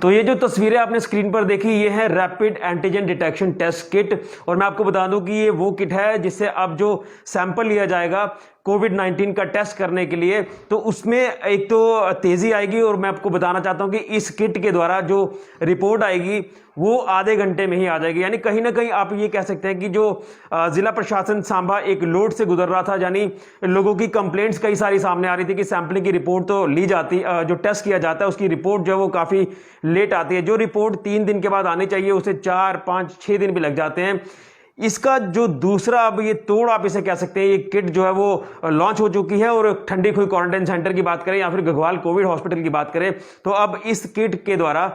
तो ये जो तस्वीरें आपने स्क्रीन पर देखी ये है rapid antigen detection test kit. और मैं आपको बता दूं कि ये वो किट है जिससे अब जो सैंपल लिया जाएगा कोविड-19 का टेस्ट करने के लिए, तो उसमें एक तो तेज़ी आएगी। और मैं आपको बताना चाहता हूं कि इस किट के द्वारा जो रिपोर्ट आएगी वो आधे घंटे में ही आ जाएगी। यानी कहीं ना कहीं आप ये कह सकते हैं कि जो जिला प्रशासन सांबा एक लोड से गुजर रहा था, यानी लोगों की कंप्लेंट्स कई सारी सामने आ रही थी कि सैंपलिंग की रिपोर्ट तो ली जाती, जो टेस्ट किया जाता है उसकी रिपोर्ट जो है वो काफ़ी लेट आती है। जो रिपोर्ट 3 दिन के बाद आनी चाहिए उसे 4, 5, 6 दिन भी लग जाते हैं। इसका जो दूसरा अब ये तोड़ आप इसे कह सकते हैं, ये किट जो है वो लॉन्च हो चुकी है। और ठंडी खुई क्वारंटाइन सेंटर की बात करें या फिर घगवाल कोविड हॉस्पिटल की बात करें, तो अब इस किट के द्वारा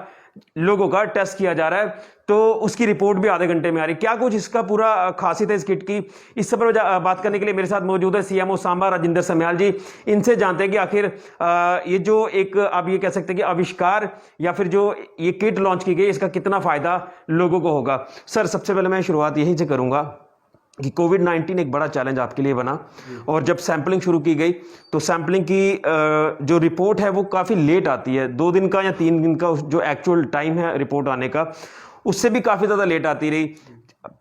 लोगों का टेस्ट किया जा रहा है, तो उसकी रिपोर्ट भी आधे घंटे में आ रही। क्या कुछ इसका पूरा खासियत है इस किट की, इस सब पर बात करने के लिए मेरे साथ मौजूद है सीएमओ सांबा राजिंदर सम्याल जी। इनसे जानते हैं कि आखिर ये जो एक आप ये कह सकते हैं कि आविष्कार या फिर जो ये किट लॉन्च की गई इसका कितना फायदा लोगों को होगा। सर, सबसे पहले मैं शुरुआत यहीं से करूंगा कि कोविड-19 एक बड़ा चैलेंज आपके लिए बना, और जब सैंपलिंग शुरू की गई तो सैंपलिंग की जो रिपोर्ट है वो काफ़ी लेट आती है। 2 दिन का या 3 दिन का जो एक्चुअल टाइम है रिपोर्ट आने का, उससे भी काफ़ी ज़्यादा लेट आती रही।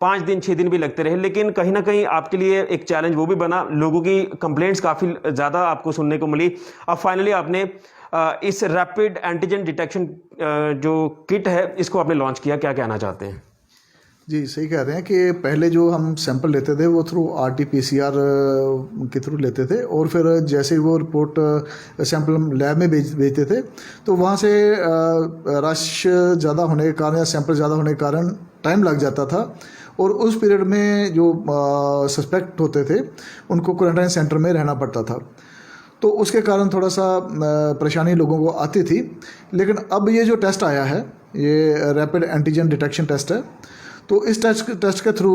5 दिन 6 दिन भी लगते रहे। लेकिन कहीं ना कहीं आपके लिए एक चैलेंज वो भी बना, लोगों की कंप्लेंट्स काफ़ी ज़्यादा आपको सुनने को मिली। अब फाइनली आपने इस रैपिड एंटीजन डिटेक्शन जो किट है इसको आपने लॉन्च किया। क्या कहना चाहते हैं? जी, सही कह रहे हैं कि पहले जो हम सैंपल लेते थे वो थ्रू RT-PCR के थ्रू लेते थे, और फिर जैसे ही वो रिपोर्ट सैंपल हम लैब में भेजते थे तो वहाँ से रश ज़्यादा होने के कारण या सैंपल ज़्यादा होने के कारण टाइम लग जाता था। और उस पीरियड में जो सस्पेक्ट होते थे उनको क्वारंटाइन सेंटर में रहना पड़ता था, तो उसके कारण थोड़ा सा परेशानी लोगों को आती थी। लेकिन अब ये जो टेस्ट आया है, ये रैपिड एंटीजन डिटेक्शन टेस्ट है, तो इस टेस्ट के थ्रू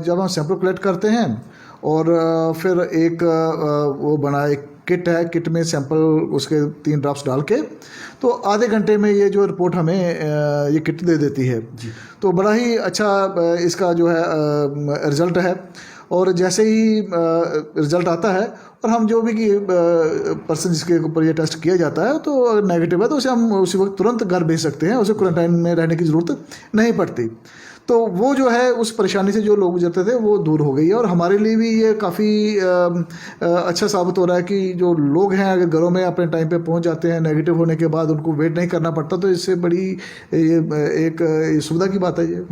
जब हम सैंपल कलेक्ट करते हैं और फिर एक वो बना एक किट है, किट में सैंपल उसके 3 ड्रॉप्स डाल के तो आधे घंटे में ये जो रिपोर्ट हमें ये किट दे देती है। तो बड़ा ही अच्छा इसका जो है रिज़ल्ट है। और जैसे ही रिज़ल्ट आता है और हम जो भी पर्सन जिसके ऊपर ये टेस्ट किया जाता है तो अगर नेगेटिव है तो उसे हम उसी वक्त तुरंत घर भेज सकते हैं, उसे क्वारंटाइन में रहने की ज़रूरत नहीं पड़ती। तो वो जो है उस परेशानी से जो लोग गुजरते थे वो दूर हो गई है। और हमारे लिए भी ये काफ़ी अच्छा साबित हो रहा है कि जो लोग हैं अगर घरों में अपने टाइम पे पहुंच जाते हैं नेगेटिव होने के बाद, उनको वेट नहीं करना पड़ता, तो इससे बड़ी एक सुविधा की बात है ये।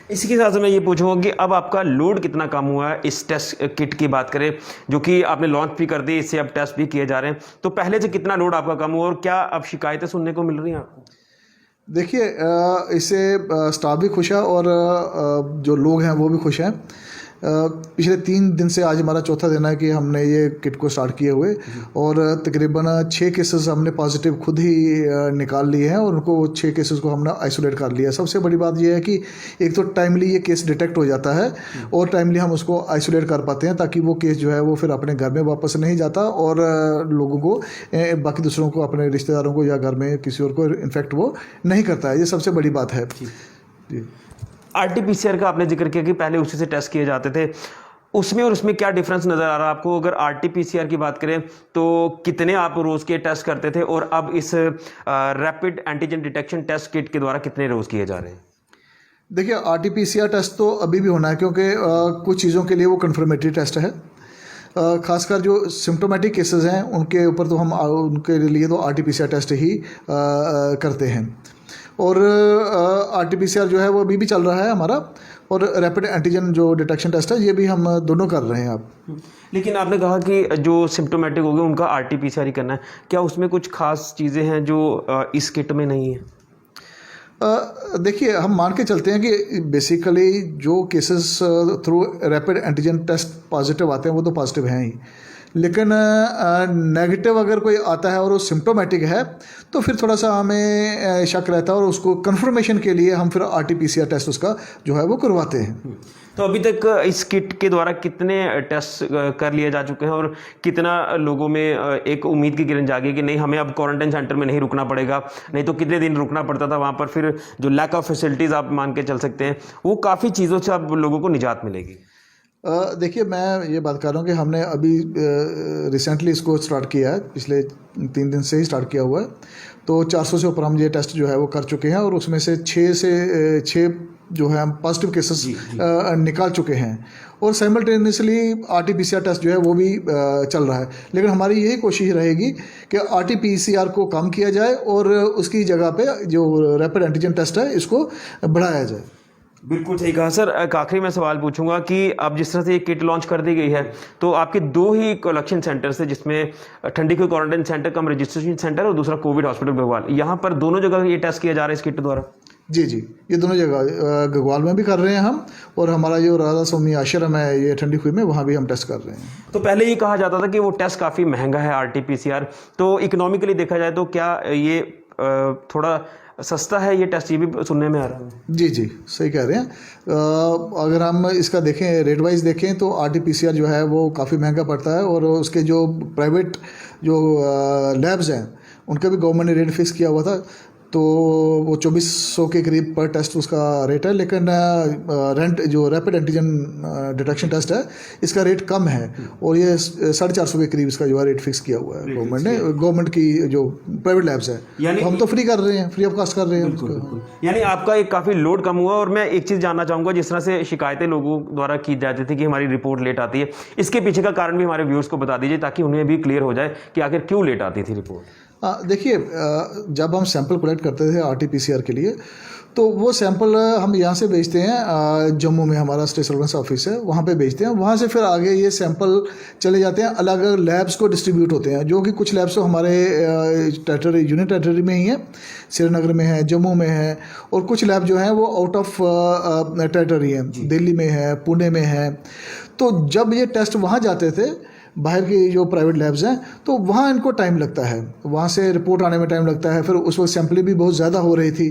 इसी के साथ मैं ये पूछूंगा कि अब आपका लोड कितना कम हुआ है इस टेस्ट किट की बात करें, जो कि आपने लॉन्च भी कर दी, इससे अब टेस्ट भी किए जा रहे हैं, तो पहले से कितना लोड आपका कम हुआ और क्या अब शिकायतें सुनने को मिल रही हैं आपको? देखिए, इससे स्टाफ भी खुश है और जो लोग हैं वो भी खुश हैं। पिछले 3 दिन से आज हमारा चौथा दिन है कि हमने ये किट को स्टार्ट किए हुए, और तकरीबन 6 केसेस हमने पॉजिटिव खुद ही निकाल लिए हैं, और उनको 6 केसेस को हमने आइसोलेट कर लिया है। सबसे बड़ी बात ये है कि एक तो टाइमली ये केस डिटेक्ट हो जाता है और टाइमली हम उसको आइसोलेट कर पाते हैं, ताकि वो केस जो है वो फिर अपने घर में वापस नहीं जाता और लोगों को, बाकी दूसरों को, अपने रिश्तेदारों को या घर में किसी और को इन्फेक्ट वो नहीं करता है। ये सबसे बड़ी बात है जी। RT-PCR का आपने जिक्र किया कि पहले उसी से टेस्ट किए जाते थे, उसमें और उसमें क्या डिफरेंस नज़र आ रहा है आपको? अगर RT-PCR की बात करें तो कितने आप रोज़ के टेस्ट करते थे और अब इस rapid antigen detection test kit के द्वारा कितने रोज़ किए जा रहे हैं? देखिए, RT-PCR टेस्ट तो अभी भी होना है, क्योंकि कुछ चीज़ों के लिए वो कन्फर्मेटरी टेस्ट है। खासकर जो सिम्टोमेटिक केसेस हैं उनके ऊपर तो हम उनके लिए तो RT-PCR टेस्ट ही करते हैं। और RT-PCR जो है वो अभी भी चल रहा है हमारा, और रैपिड एंटीजन जो डिटेक्शन टेस्ट है ये भी हम दोनों कर रहे हैं अब। लेकिन आपने कहा कि जो सिम्टोमेटिक हो गए उनका RT-PCR ही करना है, क्या उसमें कुछ खास चीज़ें हैं जो इस किट में नहीं है? देखिए, हम मान के चलते हैं कि बेसिकली जो cases through rapid antigen test positive आते हैं वो तो पॉजिटिव हैं ही, लेकिन नेगेटिव अगर कोई आता है और वो सिम्टोमेटिक है तो फिर थोड़ा सा हमें शक रहता है, और उसको कंफर्मेशन के लिए हम फिर RT-PCR टेस्ट उसका जो है वो करवाते हैं। तो अभी तक इस किट के द्वारा कितने टेस्ट कर लिए जा चुके हैं और कितना लोगों में एक उम्मीद की किरण जागी कि नहीं हमें अब क्वारंटाइन सेंटर में नहीं रुकना पड़ेगा, नहीं तो कितने दिन रुकना पड़ता था वहाँ पर, फिर जो लैक ऑफ फैसिलिटीज़ आप मान के चल सकते हैं वो काफ़ी चीज़ों से अब लोगों को निजात मिलेगी? देखिए, मैं ये बात कर रहा हूँ कि हमने अभी रिसेंटली इसको स्टार्ट किया है, पिछले 3 दिन से ही स्टार्ट किया हुआ है। तो 400 से ऊपर हम ये टेस्ट जो है वो कर चुके हैं और उसमें से 6 जो है हम पॉजिटिव केसेस निकाल चुके हैं और साइमल्टेनियसली RT-PCR टेस्ट जो है वो भी चल रहा है। लेकिन हमारी यही कोशिश रहेगी कि RT-PCR को कम किया जाए और उसकी जगह पे जो रैपिड एंटीजन टेस्ट है इसको बढ़ाया जाए। बिल्कुल सही कहा सर। एक आखिरी मैं सवाल पूछूंगा कि अब जिस तरह से ये किट लॉन्च कर दी गई है तो आपके 2 ही कलेक्शन सेंटर्स है, जिसमें ठंडी के क्वारंटाइन सेंटर कम रजिस्ट्रेशन सेंटर और दूसरा कोविड हॉस्पिटल भोपाल, यहाँ पर दोनों जगह ये टेस्ट किया जा रहा है इस किट द्वारा? जी, ये दोनों जगह गगवाल में भी कर रहे हैं हम और हमारा जो राधा स्वामी आश्रम है ये ठंडी खुई में, वहाँ भी हम टेस्ट कर रहे हैं। तो पहले ये कहा जाता था कि वो टेस्ट काफ़ी महंगा है RT-PCR, तो इकोनॉमिकली देखा जाए तो क्या ये थोड़ा सस्ता है ये टेस्ट, ये भी सुनने में आ रहा है? जी, सही कह रहे हैं। अगर हम इसका देखें रेट वाइज देखें तो RT-PCR जो है वो काफ़ी महंगा पड़ता है और उसके जो प्राइवेट जो लैब्स हैं उनका भी गवर्नमेंट ने रेट फिक्स किया हुआ था, तो वो 2400 के करीब पर टेस्ट उसका रेट है। लेकिन जो रैपिड एंटीजन डिटेक्शन टेस्ट है इसका रेट कम है और ये 450 के करीब इसका जो है रेट फिक्स किया हुआ है गवर्नमेंट ने। गवर्नमेंट की जो प्राइवेट लैब्स है तो हम तो फ्री कर रहे हैं, फ्री ऑफ कॉस्ट कर रहे हैं उसको। यानी आपका एक काफ़ी लोड कम हुआ। और मैं एक चीज़ जानना चाहूँगा, जिस तरह से शिकायतें लोगों द्वारा की जाती थी कि हमारी रिपोर्ट लेट आती है, इसके पीछे का कारण भी हमारे व्यूअर्स को बता दीजिए ताकि उन्हें भी क्लियर हो जाए कि आखिर क्यों लेट आती थी रिपोर्ट। देखिए, जब हम सैंपल कलेक्ट करते थे RT-PCR के लिए तो वो सैंपल हम यहाँ से भेजते हैं, जम्मू में हमारा स्टेट सर्वेलेंस ऑफिस है, वहाँ पे भेजते हैं। वहाँ से फिर आगे ये सैंपल चले जाते हैं, अलग अलग लैब्स को डिस्ट्रीब्यूट होते हैं, जो कि कुछ लैब्स तो हमारे यूनियन टेरिटरी में ही है, श्रीनगर में है, जम्मू में है, और कुछ लैब जो हैं वो आउट ऑफ टेरिटरी हैं, दिल्ली में है, पुणे में है। तो जब ये टेस्ट वहाँ जाते थे बाहर की जो प्राइवेट लैब्स हैं तो वहाँ इनको टाइम लगता है, वहाँ से रिपोर्ट आने में टाइम लगता है। फिर उस वक्त सैम्पलिंग भी बहुत ज़्यादा हो रही थी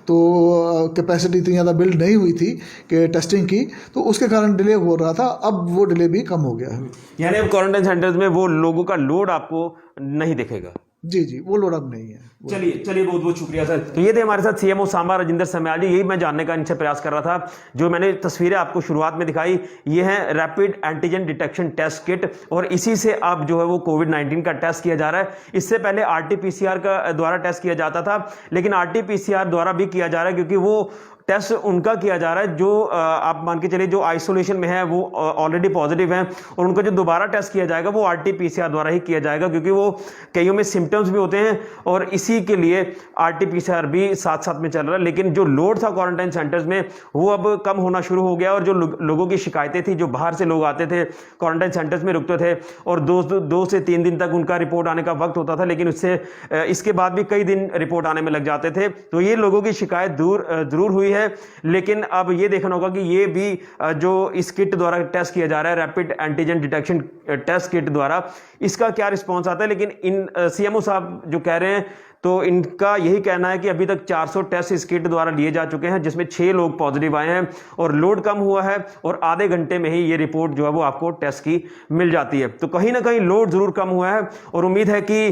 तो कैपेसिटी इतनी ज़्यादा बिल्ड नहीं हुई थी कि टेस्टिंग की, तो उसके कारण डिले हो रहा था। अब वो डिले भी कम हो गया है। यानी अब क्वारंटाइन सेंटर्स में वो लोगों का लोड आपको नहीं दिखेगा? जी, वो लोड अब नहीं है। चलिए बहुत बहुत शुक्रिया सर। तो ये थे हमारे साथ CMO सांबा राजेंद्र सम्याल जी। यही मैं जानने का इनसे प्रयास कर रहा था। जो मैंने तस्वीरें आपको शुरुआत में दिखाई ये है rapid antigen detection test kit, और इसी से अब जो है वो कोविड-19 का टेस्ट किया जा रहा है। इससे पहले RT-PCR का द्वारा टेस्ट किया जाता था, लेकिन RT-PCR द्वारा भी किया जा रहा है क्योंकि वो टेस्ट उनका किया जा रहा है जो आप मान के चलिए जो आइसोलेशन में है, वो ऑलरेडी पॉजिटिव हैं, और उनका जो दोबारा टेस्ट किया जाएगा वो RT-PCR द्वारा ही किया जाएगा क्योंकि वो कईयों में सिम्टम्स भी होते हैं, और इसी के लिए RT-PCR भी साथ साथ में चल रहा है। लेकिन जो लोड था क्वारंटाइन सेंटर्स में वो अब कम होना शुरू हो गया, और जो लोगों की शिकायतें थी, जो बाहर से लोग आते थे क्वारंटाइन सेंटर्स में रुकते थे और 2 से 3 दिन तक उनका रिपोर्ट आने का वक्त होता था, लेकिन उससे इसके बाद भी कई दिन रिपोर्ट आने में लग जाते थे। तो ये लोगों की शिकायत जरूर हुई है, लेकिन अब ये देखना होगा कि ये भी जो इस किट द्वारा टेस्ट किया जा रहा है, rapid antigen detection test kit द्वारा, इसका क्या रिस्पॉन्स आता है। लेकिन इन CMO साहब जो कह रहे हैं तो इनका यही कहना है कि अभी तक 400 टेस्ट इस किट द्वारा लिए जा चुके हैं, जिसमें 6 लोग पॉजिटिव आए हैं और लोड कम हुआ है, और आधे घंटे में ही ये रिपोर्ट जो है वो आपको टेस्ट की मिल जाती है। तो कहीं ना कहीं लोड जरूर कम हुआ है, और उम्मीद है कि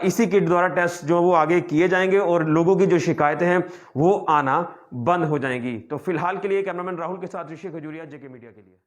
इसी किट द्वारा टेस्ट जो वो आगे किए जाएंगे और लोगों की जो शिकायतें हैं वो आना बंद हो जाएंगी। तो फिलहाल के लिए कैमरामैन राहुल के साथ ऋषि खजूरिया, JK मीडिया के लिए।